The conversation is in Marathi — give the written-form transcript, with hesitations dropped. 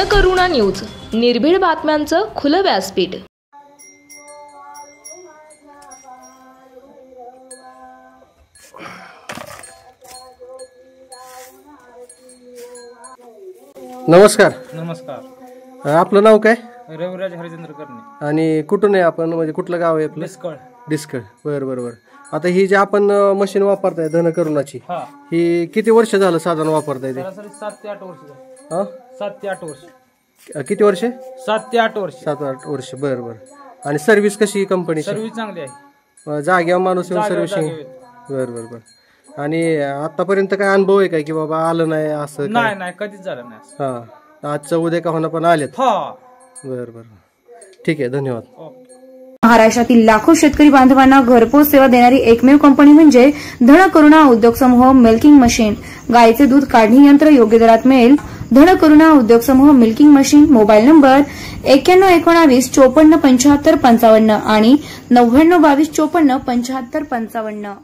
धनकरुणा न्यूज, निर्भीड बातम्यांचं खुलं व्यासपीठ। नमस्कार। नमस्कार। आपलं नाव काय? रविराज हरिचंद्र करणे। आणि कुठून आहे आपण, म्हणजे कुठलं गाव आहे आपलं? डिस्कळ। डिस्कळ, बरं। आता ही जे आपण मशीन वापरताय धनकरुणाची, ही किती वर्ष झालं साधारण वापरताय? ते सरासरी 7 ते 8 वर्ष झाली। हां, 7 ते 8 वर्ष। किती वर्ष? 7 ते 8 वर्ष। 7-8 वर्ष, बरं। आणि सर्व्हिस कशी कंपनी? सर्व्हिस चांगली आहे, जाग्यावर माणूस येऊन सर्व्हिसिंग? बरं। आणि आतापर्यंत काय अनुभव आहे काय की बाबा आलं नाही असं? नाही कधीच झालं नाही। हां, आजचं उद्या का होणं पण आलेत? बरं, ठीक आहे, धन्यवाद। महाराष्ट्रातील लाखो शेतकरी बांधवांना घरपोच सेवा देणारी एकमेव कंपनी म्हणजे धनकरुणा उद्योग समूह मिल्किंग मशीन। गायीचे दूध काढणी यंत्र योग्य दरात मिळेल। धनकरुणा उद्योग समूह मिल्किंग मशीन। मोबाईल नंबर 9119 54 75 55 आणि 9922 54 75 55।